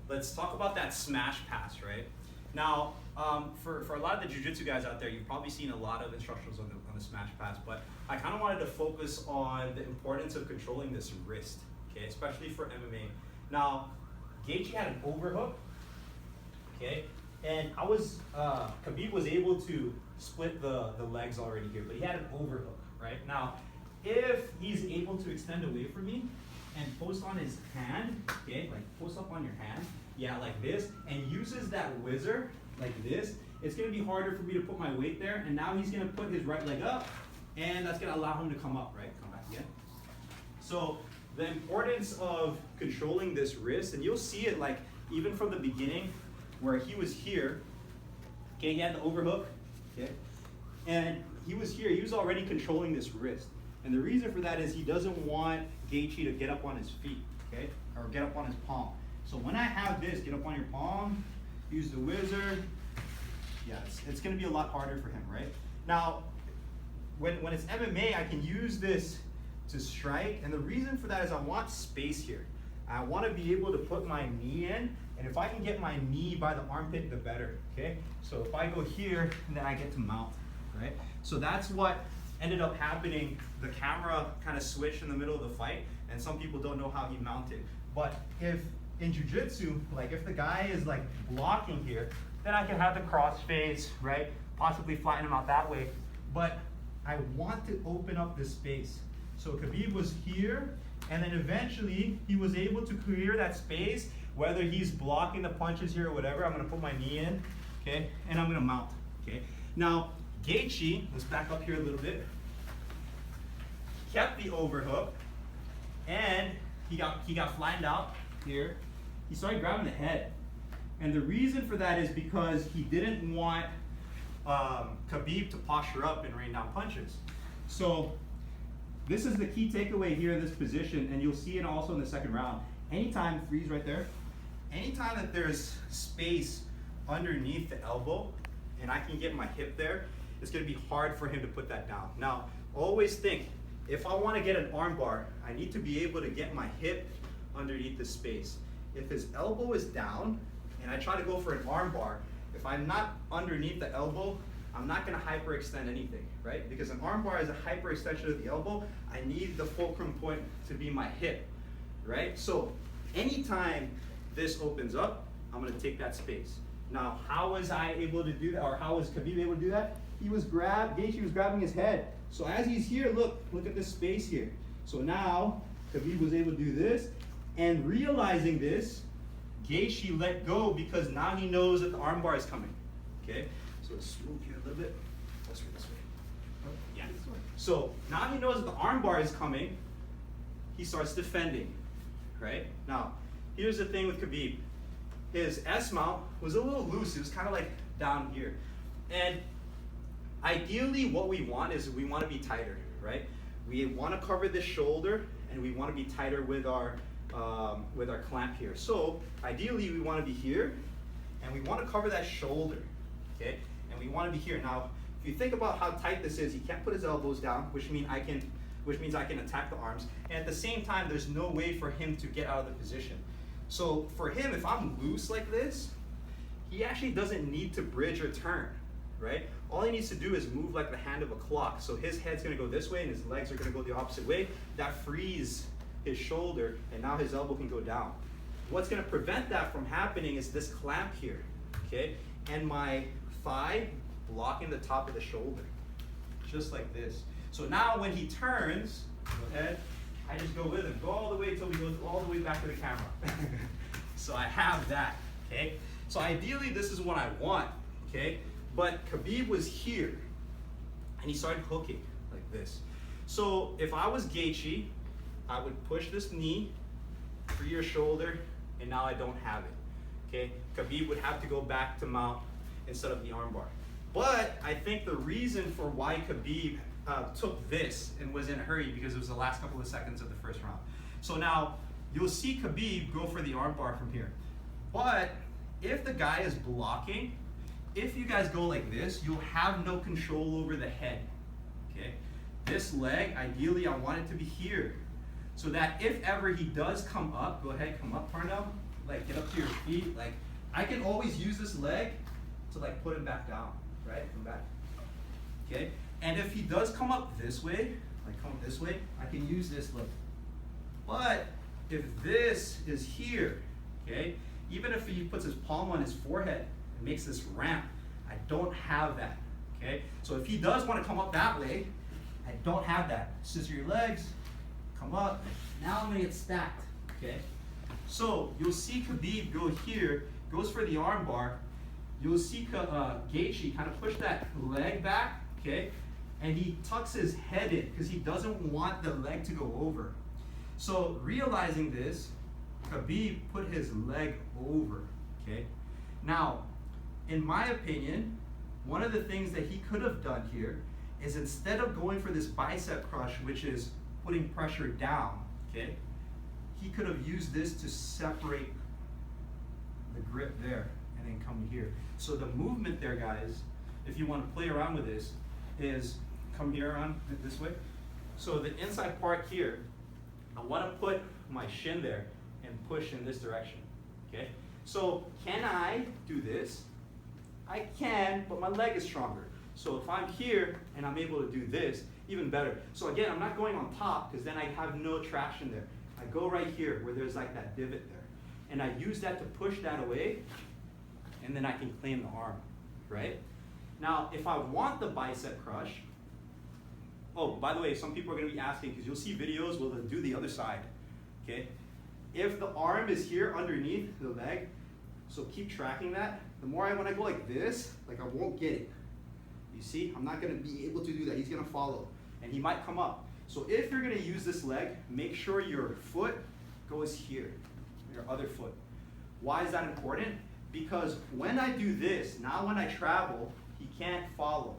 let's talk about that smash pass, right? Now, for a lot of the jiu-jitsu guys out there, you've probably seen a lot of instructions on the smash pass, but I kind of wanted to focus on the importance of controlling this wrist, okay, especially for MMA. Now, Gaethje had an overhook, okay, and Khabib was able to split the legs already here, but he had an overhook, right? Now, if he's able to extend away from me and post on his hand, okay, like post up on your hand, yeah, like this, and uses that whizzer like this, it's gonna be harder for me to put my weight there, and now he's gonna put his right leg up, and that's gonna allow him to come up, right? Come back again. So the importance of controlling this wrist, and you'll see it like even from the beginning where he was here, okay, he had the overhook, okay, and he was here, he was already controlling this wrist. And the reason for that is he doesn't want Gaethje to get up on his feet, okay, or get up on his palm. So when I have this, get up on your palm, use the whizzer, yeah, it's gonna be a lot harder for him, right? Now, when it's MMA, I can use this to strike, and the reason for that is I want space here. I want to be able to put my knee in, and if I can get my knee by the armpit, the better, okay? So if I go here, then I get to mount, right? So that's what ended up happening. The camera kind of switched in the middle of the fight, and some people don't know how he mounted. But if in jiu-jitsu, like if the guy is like blocking here, then I can have the cross face, right? Possibly flatten him out that way. But I want to open up this space. So Khabib was here, and then eventually he was able to clear that space, whether he's blocking the punches here or whatever. I'm gonna put my knee in, okay? And I'm gonna mount, okay? Now, Gaethje, let's back up here a little bit, kept the overhook, and he got flattened out here. He started grabbing the head. And the reason for that is because he didn't want Khabib to posture up and rain down punches. So this is the key takeaway here in this position, and you'll see it also in the second round. Anytime, freeze right there, anytime that there's space underneath the elbow and I can get my hip there, it's gonna be hard for him to put that down. Now, always think, if I wanna get an arm bar, I need to be able to get my hip underneath the space. If his elbow is down and I try to go for an arm bar, if I'm not underneath the elbow, I'm not gonna hyperextend anything, right? Because an arm bar is a hyperextension of the elbow. I need the fulcrum point to be my hip, right? So anytime this opens up, I'm gonna take that space. Now, how was I able to do that, or how was Khabib able to do that? Gaethje was grabbing his head. So as he's here, look at this space here. So now, Khabib was able to do this, and realizing this, Gaethje let go because now he knows that the armbar is coming, okay? So let's move here a little bit. This way. Oh, yeah. So now he knows that the armbar is coming, he starts defending, right? Now, here's the thing with Khabib. His S-mount was a little loose. It was kind of like down here. And ideally what we want is we want to be tighter, right? We want to cover the shoulder and we want to be tighter with our clamp here. So ideally we want to be here and we want to cover that shoulder, okay? And we want to be here. Now, if you think about how tight this is, he can't put his elbows down, which means I can attack the arms. And at the same time, there's no way for him to get out of the position. So for him, if I'm loose like this, he actually doesn't need to bridge or turn, right? All he needs to do is move like the hand of a clock. So his head's gonna go this way and his legs are gonna go the opposite way. That frees his shoulder and now his elbow can go down. What's gonna prevent that from happening is this clamp here, okay? And my thigh blocking the top of the shoulder, just like this. So now when he turns, go ahead, I just go with him, go all the way until we go all the way back to the camera. So I have that, okay? So ideally this is what I want, okay? But Khabib was here and he started hooking like this. So if I was Gaethje, I would push this knee, free your shoulder, and now I don't have it, okay? Khabib would have to go back to mount instead of the armbar. But I think the reason for why Khabib took this and was in a hurry because it was the last couple of seconds of the first round. So now you'll see Khabib go for the armbar from here. But if the guy is blocking, if you guys go like this, you'll have no control over the head, okay? This leg, ideally I want it to be here. So that if ever he does come up, go ahead, come up, Parnell. like get up to your feet. Like I can always use this leg to like put him back down, right? Come back. Okay? And if he does come up this way, like come this way, I can use this leg. But if this is here, okay, even if he puts his palm on his forehead and makes this ramp, I don't have that, okay? So if he does want to come up that way, I don't have that. Scissor your legs, come up. Now I'm gonna get stacked, okay? So you'll see Khabib go here, goes for the armbar. You'll see Gaethje kind of push that leg back, okay? And he tucks his head in because he doesn't want the leg to go over. So realizing this, Khabib put his leg over, okay? Now, in my opinion, one of the things that he could have done here is instead of going for this bicep crush, which is putting pressure down, okay? He could have used this to separate the grip there and then come here. So the movement there, guys, if you want to play around with this, is come here on this way. So the inside part here, I want to put my shin there and push in this direction, okay? So can I do this? I can, but my leg is stronger. So if I'm here and I'm able to do this, even better. So again, I'm not going on top because then I have no traction there. I go right here where there's like that divot there. And I use that to push that away, and then I can claim the arm, right? Now, if I want the bicep crush, oh, by the way, some people are gonna be asking, because you'll see videos where they'll do the other side, okay? If the arm is here underneath the leg, so keep tracking that. The more when I go like this, like I won't get it. You see, I'm not gonna be able to do that. He's gonna follow, and he might come up. So if you're gonna use this leg, make sure your foot goes here, your other foot. Why is that important? Because when I do this, now when I travel, he can't follow.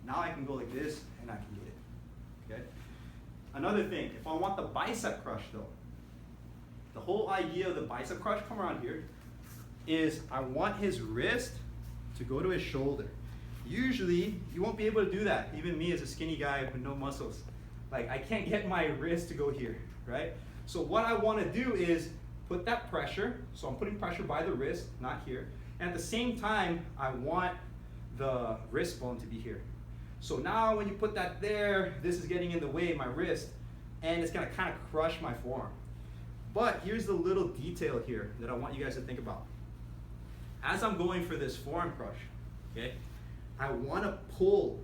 Now I can go like this, and I can get it, okay? Another thing, if I want the bicep crush though, the whole idea of the bicep crush, come around here, is I want his wrist to go to his shoulder. Usually, you won't be able to do that. Even me as a skinny guy with no muscles. Like, I can't get my wrist to go here, right? So what I want to do is put that pressure. So I'm putting pressure by the wrist, not here. And at the same time, I want the wrist bone to be here. So now when you put that there, this is getting in the way of my wrist, and it's going to kind of crush my forearm. But here's the little detail here that I want you guys to think about. As I'm going for this forearm crush, okay, I want to pull,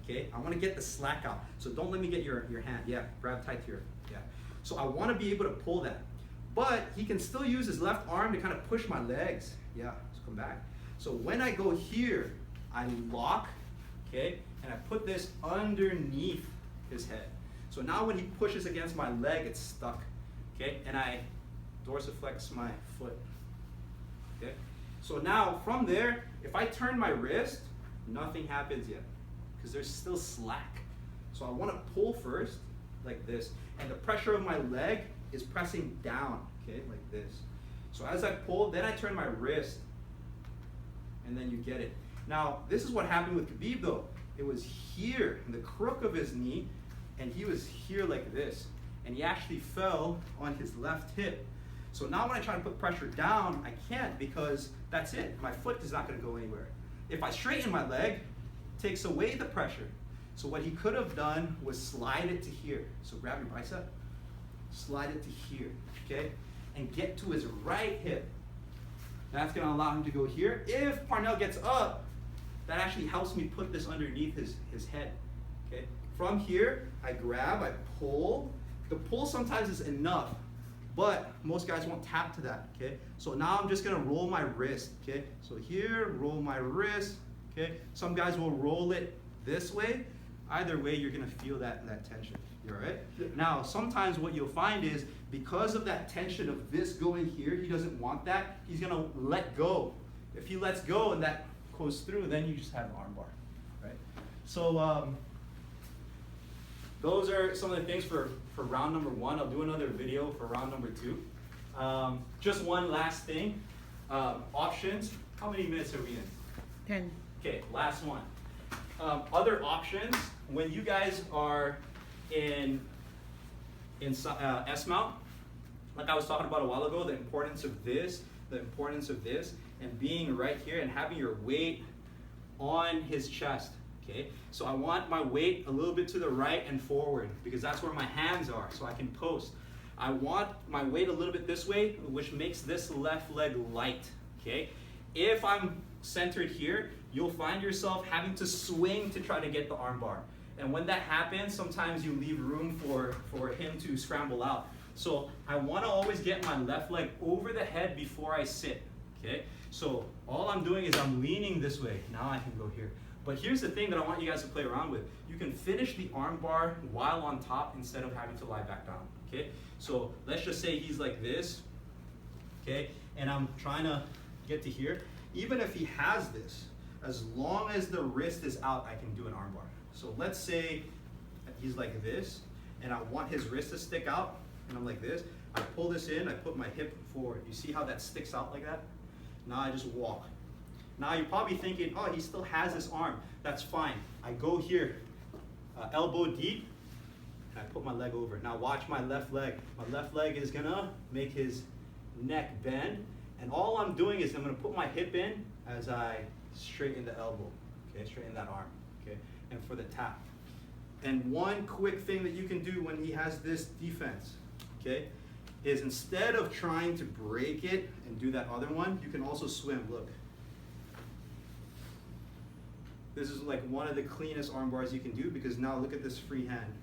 okay? I want to get the slack out. So don't let me get your hand. Yeah, grab tight here. Yeah. So I want to be able to pull that. But he can still use his left arm to kind of push my legs. Yeah, let's come back. So when I go here, I lock, okay? And I put this underneath his head. So now when he pushes against my leg, it's stuck, okay? And I dorsiflex my foot, okay? So now from there, if I turn my wrist, nothing happens yet because there's still slack. So I want to pull first, like this, and the pressure of my leg is pressing down, okay, like this. So as I pull, then I turn my wrist, and then you get it. Now, this is what happened with Khabib though. It was here, in the crook of his knee, and he was here like this. And he actually fell on his left hip. So now when I try to put pressure down, I can't because that's it. My foot is not gonna go anywhere. If I straighten my leg, it takes away the pressure. So what he could have done was slide it to here. So grab your bicep, slide it to here, okay? And get to his right hip. That's gonna allow him to go here. If Parnell gets up, that actually helps me put this underneath his head, okay? From here, I grab, I pull. The pull sometimes is enough, but most guys won't tap to that, okay? So now I'm just gonna roll my wrist, okay? So here, roll my wrist, okay? Some guys will roll it this way. Either way, you're gonna feel that tension, you all right? Now, sometimes what you'll find is because of that tension of this going here, he doesn't want that, he's gonna let go. If he lets go and that goes through, then you just have an armbar, right? So those are some of the things for round number one. I'll do another video for round number two. Just one last thing, options. How many minutes are we in? 10. Okay, last one. Other options, when you guys are in S-mount, like I was talking about a while ago, the importance of this, and being right here and having your weight on his chest, okay? So I want my weight a little bit to the right and forward because that's where my hands are, so I can post. I want my weight a little bit this way, which makes this left leg light, okay? If I'm centered here, you'll find yourself having to swing to try to get the armbar. And when that happens, sometimes you leave room for him to scramble out. So I want to always get my left leg over the head before I sit, okay? So all I'm doing is I'm leaning this way. Now I can go here. But here's the thing that I want you guys to play around with. You can finish the armbar while on top instead of having to lie back down, okay? So let's just say he's like this, okay? And I'm trying to get to here. Even if he has this, as long as the wrist is out, I can do an armbar. So let's say he's like this, and I want his wrist to stick out, and I'm like this. I pull this in, I put my hip forward. You see how that sticks out like that? Now I just walk. Now you're probably thinking, oh, he still has this arm. That's fine. I go here, elbow deep, and I put my leg over. Now watch my left leg. My left leg is gonna make his neck bend, and all I'm doing is I'm gonna put my hip in as I straighten the elbow, okay, straighten that arm, okay, and for the tap. And one quick thing that you can do when he has this defense, okay, is instead of trying to break it and do that other one, you can also swim. Look. This is like one of the cleanest arm bars you can do because now look at this free hand.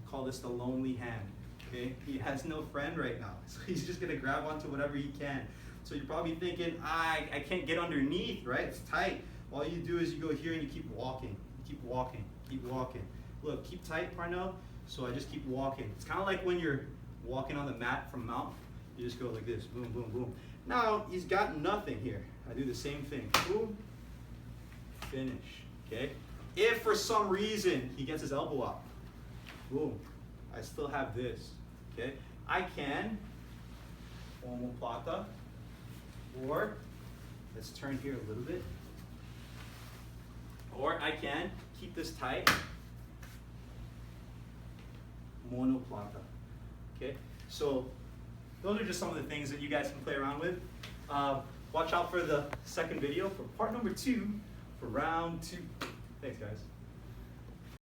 Call this the lonely hand, okay? He has no friend right now, so he's just gonna grab onto whatever he can. So you're probably thinking, I can't get underneath, right? It's tight. All you do is you go here and you keep walking, keep walking, keep walking. Look, keep tight, Parnell. So I just keep walking. It's kind of like when you're walking on the mat from mount. You just go like this, boom, boom, boom. Now he's got nothing here. I do the same thing, boom, finish, okay? If for some reason he gets his elbow up, boom, I still have this, okay? I can omoplata, or let's turn here a little bit, or I can keep this tight, monoplata, okay? So those are just some of the things that you guys can play around with. Watch out for the second video for part number 2 for round 2. Thanks, guys.